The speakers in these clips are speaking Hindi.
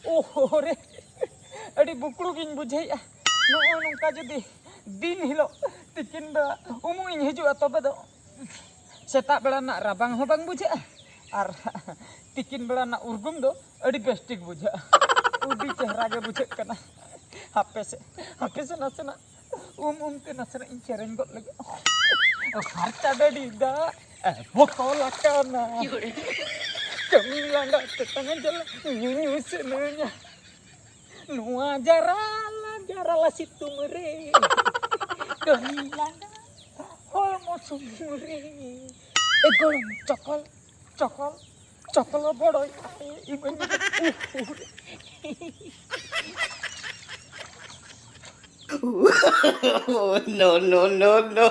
Oh, re. Adi buklu king bujai ah. No nungka jadi din hilo tikin da umum ini hijau atau bedo. Setak bela nak rabang hobang buja. Ar tikin bela nak urgum do adi bestik buja. Udi cehra ge buja kena. HP se nasena te nasena inceren got lagi. Harta dari da bokola kana. Kami langgar tetangan jalan nyunyu senenya. Nuah jarala situ mere. Kami langgar holmo sumure. Golong cokol bodoh. Ibunya No.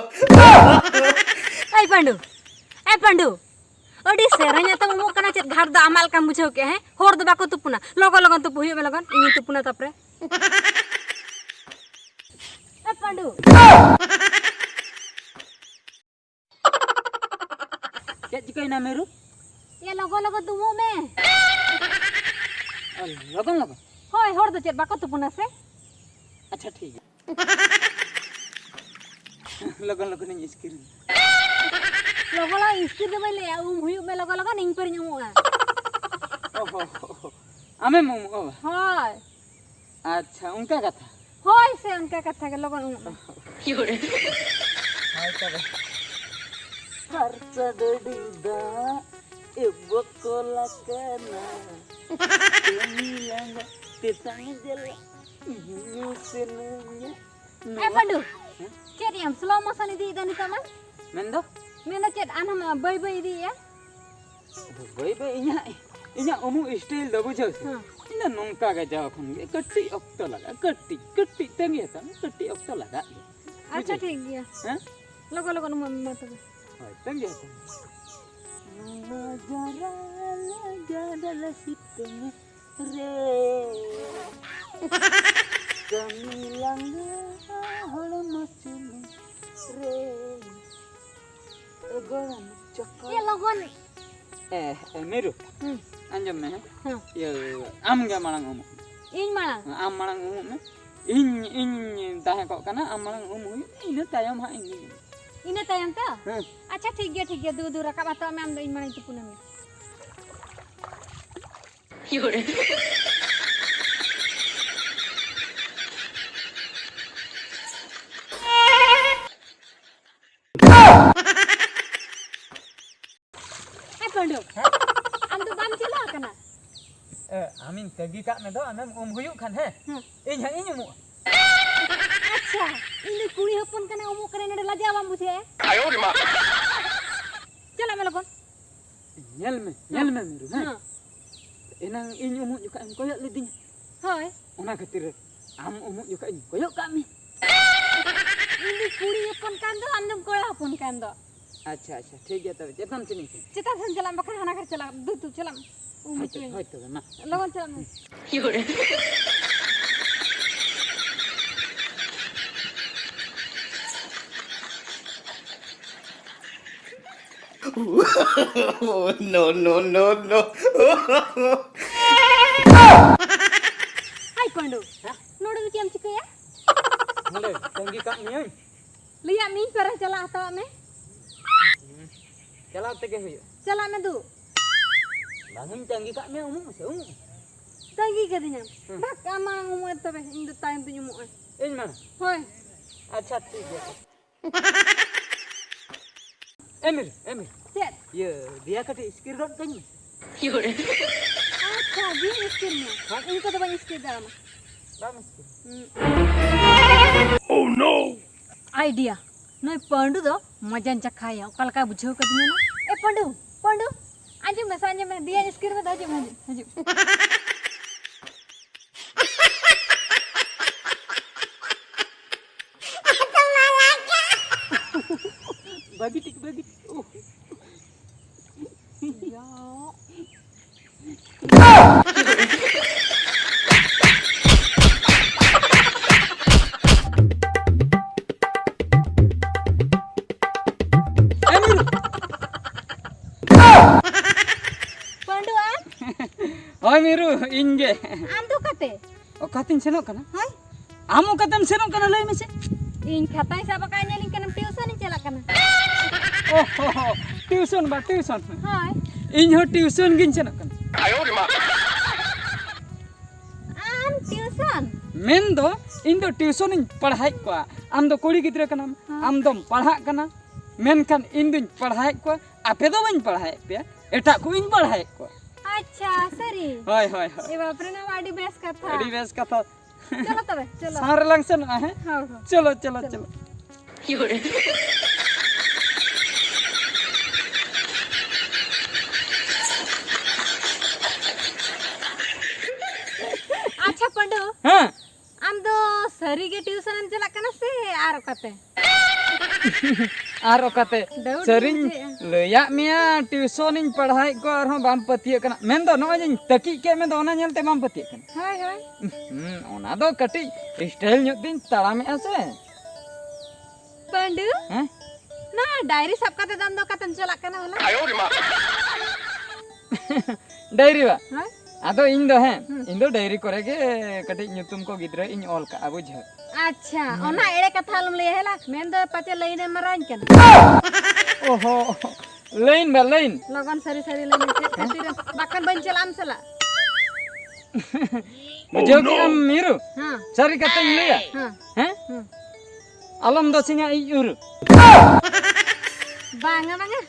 Hey Pandu. Odi seranya tuh mau kena cet घर दो अमाल काम बुझाओ के हैं होर दो बाको तुपुना लगन तुपु हुई लगन ini तुपुना तापरे ए पांडु क्या चिकाई ना मेरू ये लगन तुमो में लगन होय होर दो cet बाको तुपुना से अच्छा ठीक है लगन नहीं स्क्रीन लगन स्क्रीन दे ले हुई में लगन इंग पर ᱧᱟᱢᱚᱜᱼᱟ ओहो आमे मुमो होय अच्छा उनका कथा होय से उनका कथा के लगन हाय तबे खर्चा दडीदा एबकोला kana kemilang tetangga jele ini senenya ए Pandu cet yang slow motion idi dan taman mendo मेना cet anam bay idi ya bay inya omu style da bujau ina nongka ga jawa khon katti okto laga katti tangi ta katti okto laga अच्छा ठीक है हैं लगन मत हाय tangi ta jara situnya re kamilang holo masin re egoran cokol ये लगन meru anjam me ya am ga malang umu in Mala am malang umu me in tahe kok kana am malang umu ina tayam ha ini इन तयम तो अच्छा ठीक है दूध रखा तो मैं इन माला itu punan Pandu, antu bam cila kana? Amin tegi kak medo anam huyuk kan he? Ini mu. अच्छा ini kuri hopon kana umu kana nade laja bam buce Ayo di mak. चला मैं लगन Nyel me meru he. Enang ini umu juga em koyok lidinya. होय Ona khatir am umu juga em koyok kami. ini kuri hopon kan do andam kola hopon kan do अच्छा ठीक है तब जेतन चली चिता सन चला बखन हना कर चला दूध तू चला उmu होय तो ना लगन चला No. हाय पंडू नोडू केम चिकया Nole tegi kak ni लिया मी पर चला आता में चला tege huyuk. चला में दू Bangun tegi kak me umu se umu. तंगी के दिना बक आमा उमु तबे इन टाइम पे ᱧᱩᱢᱚᱜᱼᱟ Ini mana? होय अच्छा ठीक है. Emir. चेत Ya, dia kata screenshot kan. अच्छा जी स्किन में इनको तो बनी स्किन दाम Bagus. Oh no. आइडिया नय पंडू दो मजान चखाया कल का बुझो कर दिया ना ए पंडू आज मैं सांझ में दिया स्किन में दाजू Bagi tik. Oh. या Oi miru inge. Am tu kate. Okatin senok kana? Hoi. Amo katam senok kana lay mese. In khatai sa bakanya ning kanam tuition ni chalak kana. Oh, tuition ba tuition. Hoi. इन हो ट्यूशन गिन senok kana. Ayo di mak. Am tuition. Main दो इन दो ट्यूशन इन पढ़ाई को आम दो कोड़ी गिद्रा कना आम दम पढ़ा कना मेन खान इन दिन पढ़ाई को आपे दो बन पढ़ाई पे एटा को इन पढ़ाई को अच्छा सरी. होय होय होय ए बाप रे ना वाडी बेस कथा. अड़ी बेस कथा चलो तबे चलो. सार लंगसन है हां. चलो चलो चलो अच्छा पंडो. हां आम दो सरी के ट्यूशन चला कना से आरो कते. आरो कते Daud सरिन bujeya. लया मिया ट्यूशन इन पढ़ाई को और बाम पतिय कना मेन दो नो जिन तकी के में दो ना नेलते बाम पतिय कना Hoi hoi. ओना दो कटी स्टाइल न्यू दिन ताड़ामे आसे पंडु. हैं ना डायरी सब कते दम दो कतम चला कना होला. Ayo di mak. डायरी बा Hoi. आदो इन दो हैं इन दो डायरी करे के कटी न्यूतुम को गिद्रा इन ऑल का बुझ अच्छा ओना एड़े कथा लम ले हेला मेन दो पचे लईने मरान कना. ओहो लाइन बा लाइन लगन सरी सरी लईने चेक खातिर बाकन बन चलाम सला. बुझो कि हम मिरु हां सारी कते इन लिया हां. हैं अलम दो सिंगा इयुरु बांगा बांगा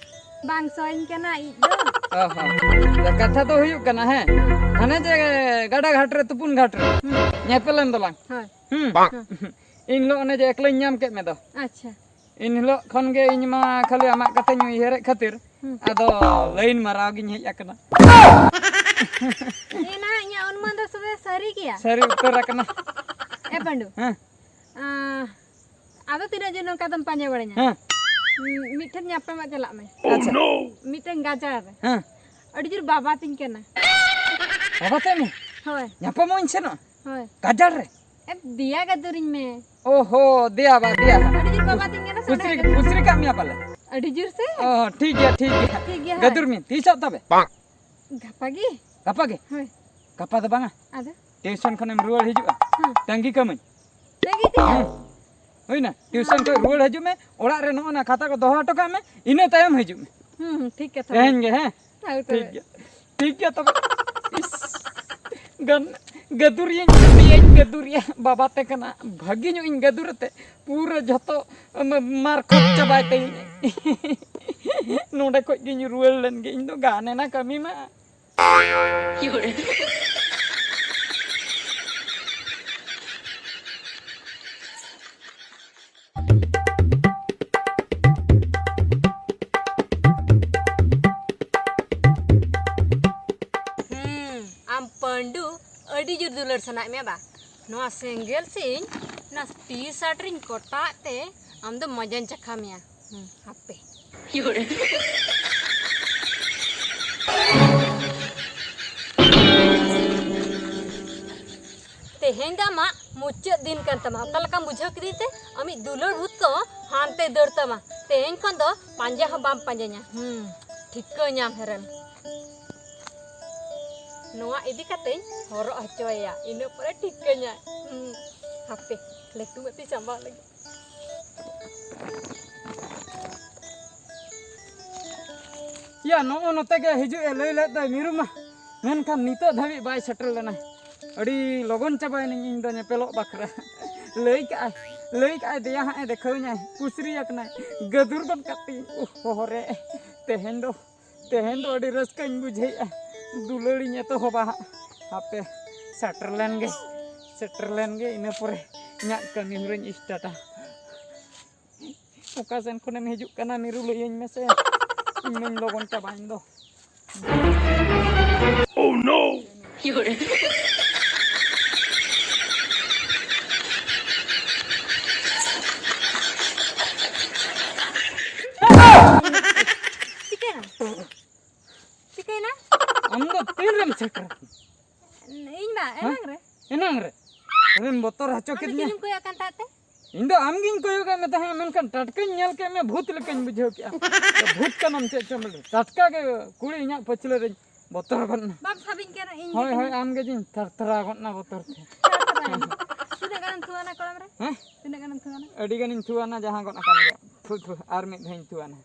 बांग सोइन कना इ दो. ओहो दा कथा तो हुयु कना है हने जे गाडा घाट रे तुपुन घाट रे नेपेलन दो लांग Hoi. इन लो ने जे एकले नाम के में दो अच्छा. इन लो खन गे इन मा खाली आमा कते नु हेरे खातिर आदो लाइन माराव गिन हेज akana Ina nya अनुमान दो सबे सरी किया. सरी उत्तर akana Eh पंडु. हां Ada tidak jenuh katam panjang barangnya. हां Miten nyapa mak celak me. अच्छा Miten gajar. हां Adi jur baba tingkena. बाबा ते में Hoi. nyapa mo inseno Hoi. gajar re Dia gadurin me. ओहो दिया बा दिया Adi jur baba tingkena उसरी sada. उसरी काम या पाले Adi jur se. ओह ठीक है ठीक है, गदुर में तीसा तबे Gapagi. कपा गे Hoi. कपा द बांगा Ada. ट्यूशन खनेम रुवाड़ हिजुआ तंगी कमई Lagi tu. होइना ट्यूशन को रुवाड़ हिजु में ओड़ा रे नो ना खाता को दोहा टका में इने तायम हिजु में ठीक है था. रहेंगे हैं Tahu tu. ठीक है तब गन गदुरिया गदुरिया बाबा ते कना भागी नो इन गदुरते पूरा जतो मार खत चबाय ते नोडे को गिन रुएल लन गे इन दो गाने ना कमी मा Am pandu adi jur dular sanak me ba. No single sing na tea satring kota te am do majan cakhamya. Hape. Teheng dama mucet din kan tama. Kalau kamu bujuk kiri te, ami dulur huto hante dur tama. Teheng kan do panja habam panjanya. Thikko nyam heran. Noa idi kateng horok acoya. Ino pore thikanya. Hape. Letu mati sambal lagi. या नो नोते के हिजु ए लई ले त मिरु मा मेन खान नितो धाबी बाय सेटल लेना अड़ी लगन चाबाय नि इन दो नेपेलो बखरा लई का दिया हा देखौ nya पुसरी एकना गदुर बन कति ओहो रे तेहेन दो अड़ी रस्कन बुझे दुलड़ी ने तो होबा हापे सेटर लेन गे इने परे nya कमी हुरन स्टार्टा ओका सेन खने हिजु कना मिरु लईन मेसे इन लोगन चाबाइन दो Oh no. Sikai na? हम दो तीन रम सेटर Ini ba, emang re? एनंग रे रेन बोतर हचो Ami किदने kirim ko akan tate. इन दो आम गिन कोयो का में तहे मेनकन टटकन नेल के में भूत लेकन बुझो क्या भूत का नाम चे चमल टटका के कुड़ी इना पछले रे botor kan. Bab sabing kena ini. Hoi am ge jing tertera gon na botor te. Sudah kan tuana kolam re? Hah? Sudah kan tuana? Adi ganin tuana jahan gon akan ge. Thu ar mid dhain tuana.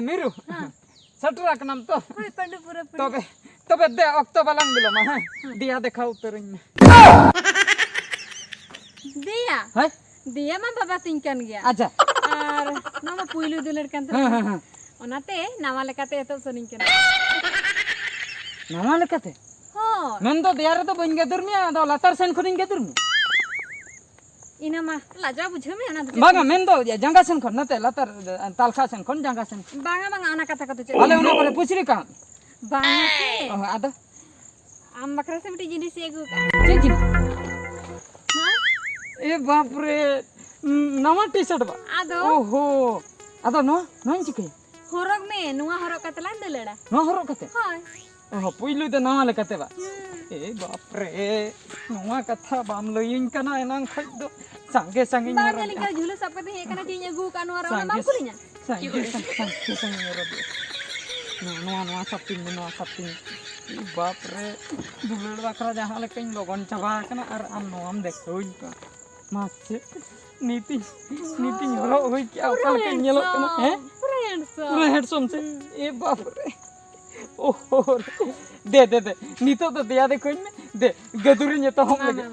Miru. Satra kanam to. Hoi pandu pura. तबे दे अक्तो बाlang बिलो मा है दिया दिखाओ तेरे में Dia. है Dia mah baba tingkan gya. अच्छा Ar nama puilu duler kan हाँ onate nama lekate eto soningkan. नामा लेकते Ho, मन तो दियारे तो बन गेदर में तो लतर सेन खुदिन गेदर में ina mah laja bujhe me ana duke. बागा मन तो जंगा सेन खन नते लतर तालखा सेन खन जंगा Sen Banga banga ana kata kata cek. वाले उन्हें पर पुछरी का Banga se. ada Am bakra se miti jenis egu ka. Ji Hah? ए बाप रे नवा टी शर्ट बा Ado ओहो अदा नो नोन चिके horok me nuwa horok katalan delera. नो हरो कते Hoi. ओहो पुइलु ते नवा लेकते बा ए बाप रे नवा कथा बाम लयिन कना एनांग खै दो संगे संगे Banga नरो lingkar julu sapati he kana tinya gu kan wara Sanggis. mam kulinya. संगे नरो नवा सपिंग बाप रे दुलड़ बाखरा जहां लेकिन लोगन चबा कना और आम नोम देखोइन का मासे नीति हरो होई क्या ओका लेकिन नेलो कना हैं Friends. पूरा हेडसम से ए बाप रे ओहो दे नीतो तो दिया देखो इन दे गदुरी ने तो हम लगे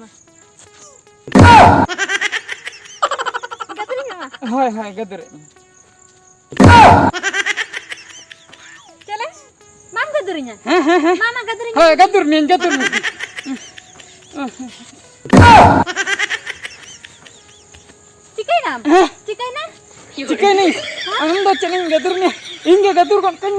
Gatring mah. हाय गदुरी Cele. Mam gadurinya. Mama gadurinya. हाय गदुरी Cikai nam. Cikai na. चिके नहीं हम तो चलेंगे गदुर में इंगे गदुर कौन कहीं